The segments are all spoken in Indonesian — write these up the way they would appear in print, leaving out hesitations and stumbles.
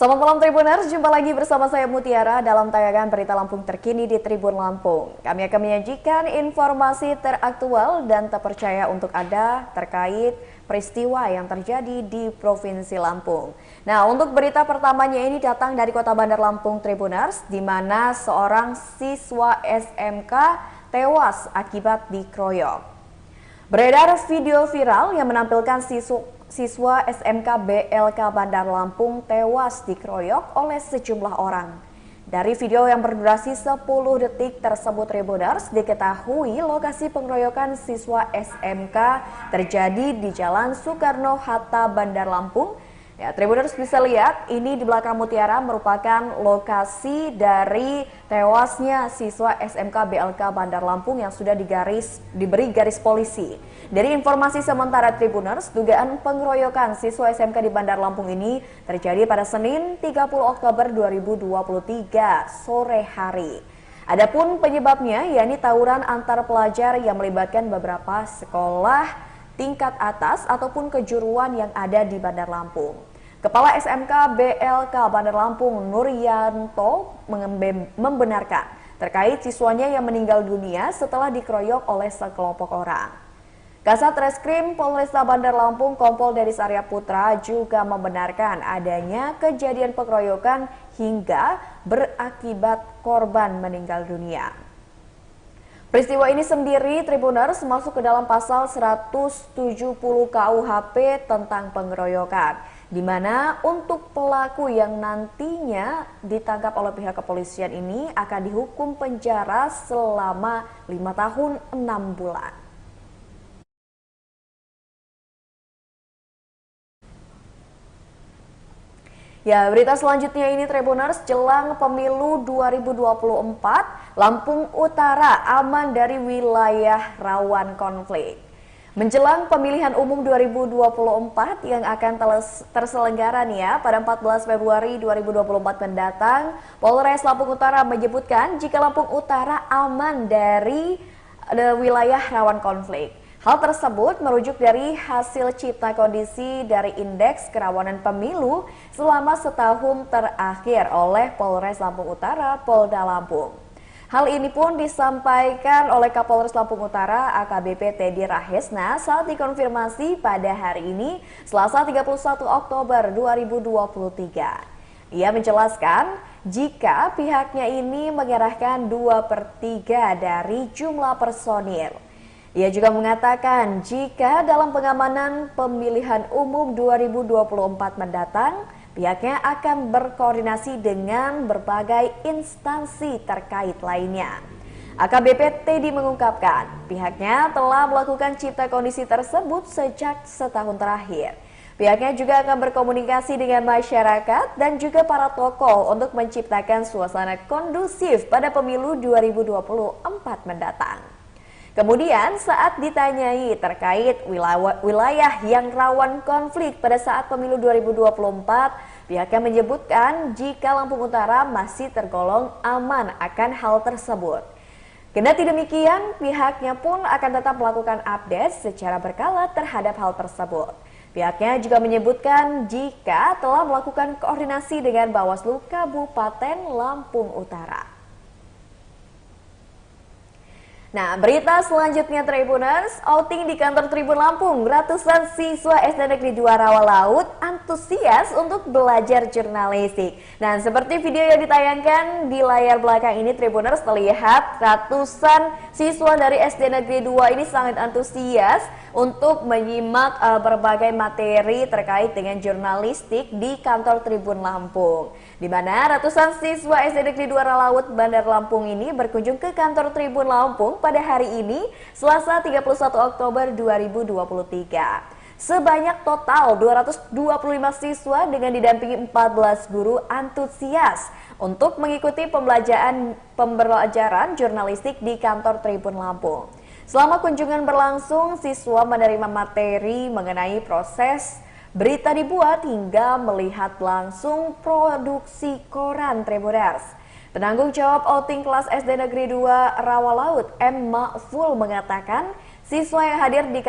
Selamat malam Tribuners, jumpa lagi bersama saya Mutiara dalam tayangan berita Lampung terkini di Tribun Lampung. Kami akan menyajikan informasi teraktual dan terpercaya untuk Anda terkait peristiwa yang terjadi di Provinsi Lampung. Nah, untuk berita pertamanya ini datang dari Kota Bandar Lampung Tribuners, di mana seorang siswa SMK tewas akibat dikeroyok. Beredar video viral yang menampilkan siswa SMK BLK Bandar Lampung tewas dikeroyok oleh sejumlah orang. Dari video yang berdurasi 10 detik tersebut, Tribuners, diketahui lokasi pengeroyokan siswa SMK terjadi di Jalan Soekarno-Hatta, Bandar Lampung. Ya, Tribuners bisa lihat ini di belakang Mutiara merupakan lokasi dari tewasnya siswa SMK BLK Bandar Lampung yang sudah diberi garis polisi. Dari informasi sementara Tribuners, dugaan pengeroyokan siswa SMK di Bandar Lampung ini terjadi pada Senin 30 Oktober 2023 sore hari. Adapun penyebabnya yakni tawuran antar pelajar yang melibatkan beberapa sekolah tingkat atas ataupun kejuruan yang ada di Bandar Lampung. Kepala SMK BLK Bandar Lampung Nuryanto membenarkan terkait siswanya yang meninggal dunia setelah dikeroyok oleh sekelompok orang. Kasat Reskrim Polresta Bandar Lampung Kompol Dedis Arya Putra juga membenarkan adanya kejadian pengeroyokan hingga berakibat korban meninggal dunia. Peristiwa ini sendiri Tribuners masuk ke dalam pasal 170 KUHP tentang pengeroyokan, di mana untuk pelaku yang nantinya ditangkap oleh pihak kepolisian ini akan dihukum penjara selama 5 tahun 6 bulan. Ya, berita selanjutnya ini Tribuners, jelang pemilu 2024, Lampung Utara aman dari wilayah rawan konflik. Menjelang pemilihan umum 2024 yang akan terselenggara nih ya pada 14 Februari 2024 mendatang, Polres Lampung Utara menyebutkan jika Lampung Utara aman dari wilayah rawan konflik. Hal tersebut merujuk dari hasil cipta kondisi dari Indeks Kerawanan Pemilu selama setahun terakhir oleh Polres Lampung Utara, Polda Lampung. Hal ini pun disampaikan oleh Kapolres Lampung Utara AKBP Teddy Rahesna saat dikonfirmasi pada hari ini, Selasa 31 Oktober 2023. Ia menjelaskan jika pihaknya ini mengerahkan 2/3 dari jumlah personil. Ia juga mengatakan jika dalam pengamanan pemilihan umum 2024 mendatang, pihaknya akan berkoordinasi dengan berbagai instansi terkait lainnya. AKBP Teddy mengungkapkan pihaknya telah melakukan cipta kondisi tersebut sejak setahun terakhir. Pihaknya juga akan berkomunikasi dengan masyarakat dan juga para tokoh untuk menciptakan suasana kondusif pada pemilu 2024 mendatang. Kemudian saat ditanyai terkait wilayah yang rawan konflik pada saat pemilu 2024, pihaknya menyebutkan jika Lampung Utara masih tergolong aman akan hal tersebut. Kendati demikian, pihaknya pun akan tetap melakukan update secara berkala terhadap hal tersebut. Pihaknya juga menyebutkan jika telah melakukan koordinasi dengan Bawaslu Kabupaten Lampung Utara. Nah, berita selanjutnya Tribuners, outing di kantor Tribun Lampung, ratusan siswa SD Negeri 2 Rawalaut antusias untuk belajar jurnalistik. Dan seperti video yang ditayangkan di layar belakang ini Tribuners, terlihat ratusan siswa dari SD Negeri 2 ini sangat antusias untuk menyimak berbagai materi terkait dengan jurnalistik di kantor Tribun Lampung. Di mana ratusan siswa SD Negeri 2 Rawalaut Bandar Lampung ini berkunjung ke kantor Tribun Lampung pada hari ini, Selasa 31 Oktober 2023. Sebanyak total 225 siswa dengan didampingi 14 guru antusias untuk mengikuti pembelajaran jurnalistik di kantor Tribun Lampung. Selama kunjungan berlangsung, siswa menerima materi mengenai proses berita dibuat hingga melihat langsung produksi koran Tribuners. Penanggung jawab outing kelas SD Negeri 2 Rawalaut M. Ma'ful mengatakan siswa yang hadir di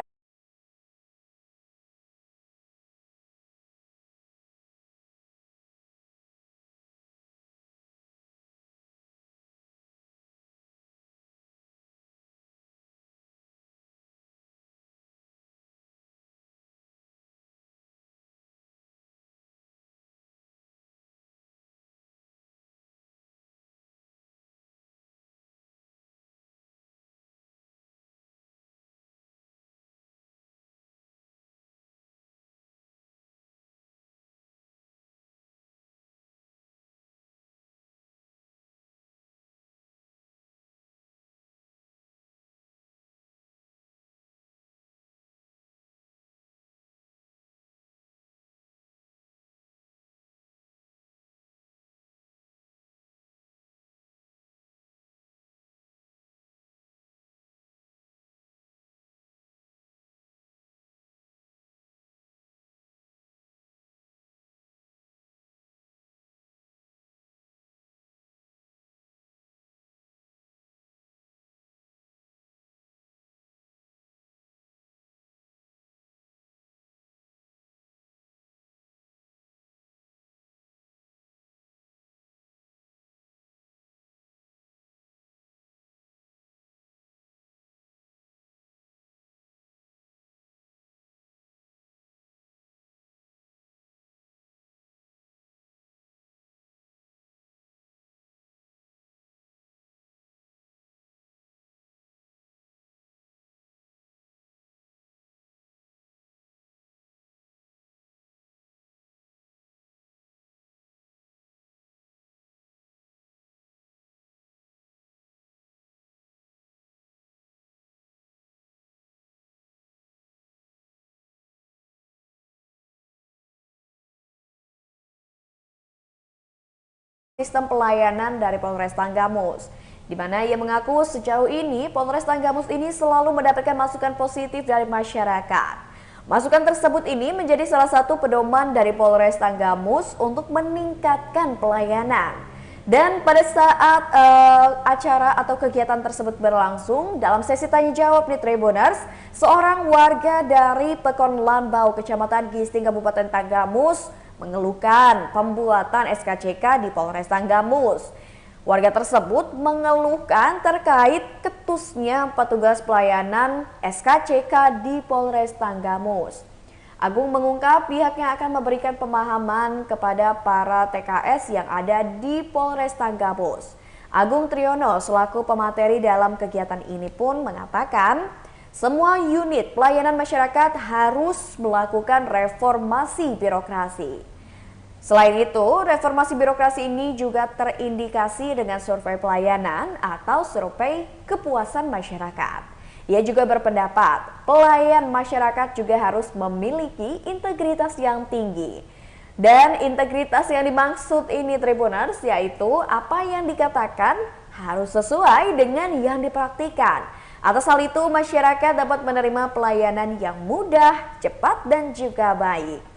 sistem pelayanan dari Polres Tanggamus, di mana ia mengaku sejauh ini Polres Tanggamus ini selalu mendapatkan masukan positif dari masyarakat. Masukan tersebut ini menjadi salah satu pedoman dari Polres Tanggamus untuk meningkatkan pelayanan. Dan pada saat acara atau kegiatan tersebut berlangsung, dalam sesi tanya jawab di Tribuners, seorang warga dari Pekon Lambau, Kecamatan Gisting, Kabupaten Tanggamus mengeluhkan pembuatan SKCK di Polres Tanggamus. Warga tersebut mengeluhkan terkait ketusnya petugas pelayanan SKCK di Polres Tanggamus. Agung mengungkap pihaknya akan memberikan pemahaman kepada para TKS yang ada di Polres Tanggamus. Agung Triyono selaku pemateri dalam kegiatan ini pun mengatakan semua unit pelayanan masyarakat harus melakukan reformasi birokrasi. Selain itu, reformasi birokrasi ini juga terindikasi dengan survei pelayanan atau survei kepuasan masyarakat. Ia juga berpendapat pelayan masyarakat juga harus memiliki integritas yang tinggi. Dan integritas yang dimaksud ini Tribuners yaitu apa yang dikatakan harus sesuai dengan yang dipraktikan. Atas hal itu, masyarakat dapat menerima pelayanan yang mudah, cepat, dan juga baik.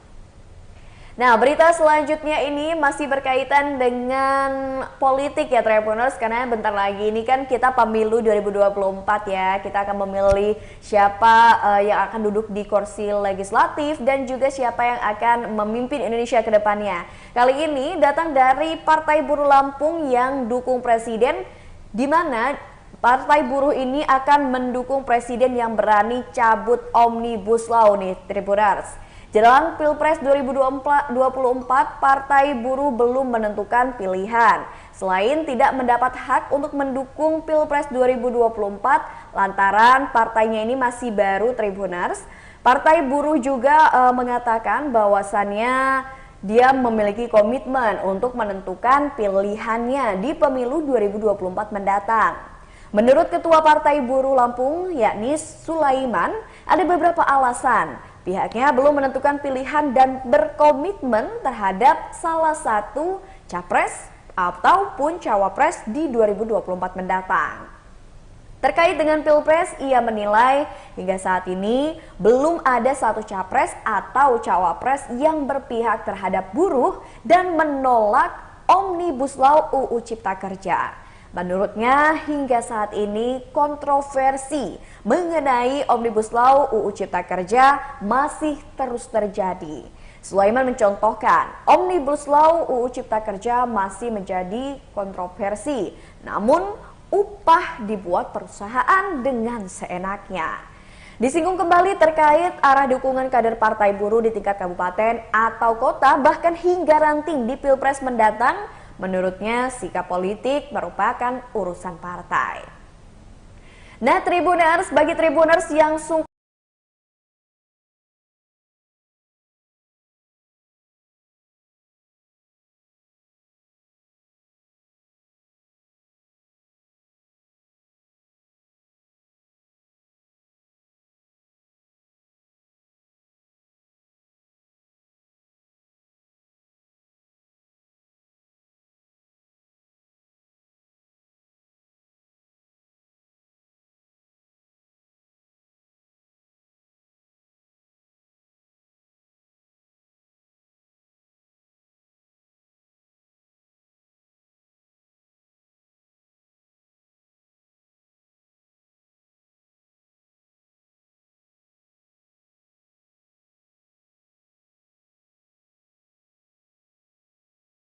Nah, berita selanjutnya ini masih berkaitan dengan politik ya Tribuners, karena bentar lagi ini kan kita pemilu 2024 ya. Kita akan memilih siapa yang akan duduk di kursi legislatif dan juga siapa yang akan memimpin Indonesia ke depannya. Kali ini datang dari Partai Buruh Lampung yang dukung presiden, di mana Partai Buruh ini akan mendukung presiden yang berani cabut Omnibus Law nih Tribuners. Jelang Pilpres 2024, Partai Buruh belum menentukan pilihan. Selain tidak mendapat hak untuk mendukung Pilpres 2024 lantaran partainya ini masih baru Tribuners, Partai Buruh juga mengatakan bahwasannya dia memiliki komitmen untuk menentukan pilihannya di pemilu 2024 mendatang. Menurut Ketua Partai Buruh Lampung yakni Sulaiman, ada beberapa alasan. Pihaknya belum menentukan pilihan dan berkomitmen terhadap salah satu capres ataupun cawapres di 2024 mendatang. Terkait dengan Pilpres, ia menilai hingga saat ini belum ada satu capres atau cawapres yang berpihak terhadap buruh dan menolak Omnibus Law UU Cipta Kerja. Menurutnya hingga saat ini kontroversi mengenai Omnibus Law UU Cipta Kerja masih terus terjadi. Sulaiman mencontohkan Omnibus Law UU Cipta Kerja masih menjadi kontroversi, namun upah dibuat perusahaan dengan seenaknya. Disinggung kembali terkait arah dukungan kader Partai Buruh di tingkat kabupaten atau kota bahkan hingga ranting di Pilpres mendatang. Menurutnya, sikap politik merupakan urusan partai. Nah, Tribuners, bagi Tribuners yang sungguh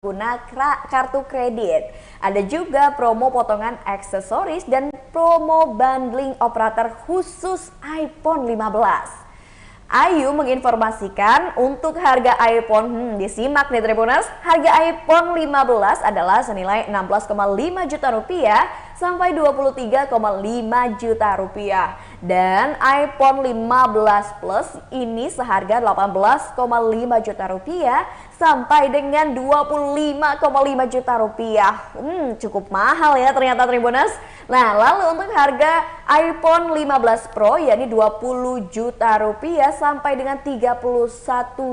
guna kartu kredit. Ada juga promo potongan aksesoris dan promo bundling operator khusus iPhone 15. Ayu menginformasikan untuk harga iPhone, disimak nih Tribuners, harga iPhone 15 adalah senilai 16,5 juta rupiah sampai 23,5 juta rupiah. Dan iPhone 15 Plus ini seharga 18,5 juta rupiah sampai dengan 25,5 juta rupiah. Cukup mahal ya ternyata Tribuners. Nah, lalu untuk harga iPhone 15 Pro yakni 20 juta rupiah sampai dengan 31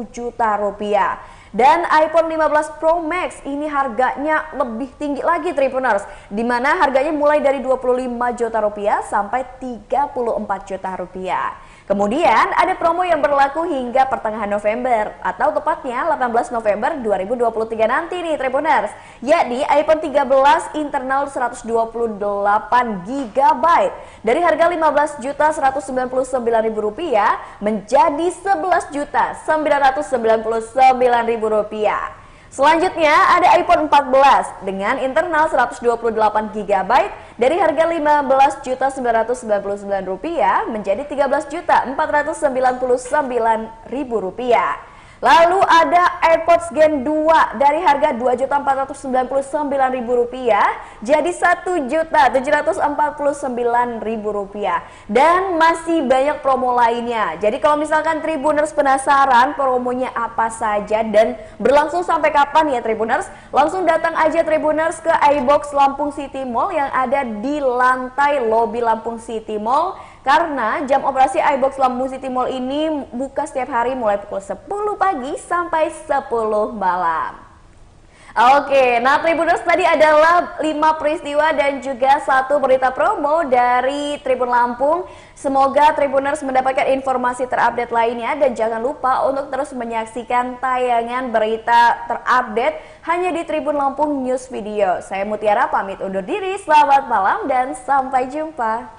juta rupiah. Dan iPhone 15 Pro Max ini harganya lebih tinggi lagi Tribuners, di mana harganya mulai dari 25 juta rupiah sampai 34 juta rupiah. Kemudian ada promo yang berlaku hingga pertengahan November atau tepatnya 18 November 2023 nanti nih Tribuners, yakni iPhone 13 internal 128 GB dari harga Rp15.199.000 menjadi Rp11.999.000. Selanjutnya ada iPhone 14 dengan internal 128 GB dari harga Rp15.999.000 menjadi Rp13.499.000. Lalu ada AirPods Gen 2 dari harga Rp2.499.000 jadi Rp1.749.000. Dan masih banyak promo lainnya. Jadi kalau misalkan Tribuners penasaran promonya apa saja dan berlangsung sampai kapan ya Tribuners, langsung datang aja Tribuners ke iBox Lampung City Mall yang ada di lantai lobi Lampung City Mall. Karena jam operasi iBox Lampung City Mall ini buka setiap hari mulai pukul 10 pagi sampai 10 malam. Oke, nah Tribuners tadi adalah 5 peristiwa dan juga 1 berita promo dari Tribun Lampung. Semoga Tribuners mendapatkan informasi terupdate lainnya dan jangan lupa untuk terus menyaksikan tayangan berita terupdate hanya di Tribun Lampung News Video. Saya Mutiara pamit undur diri, selamat malam dan sampai jumpa.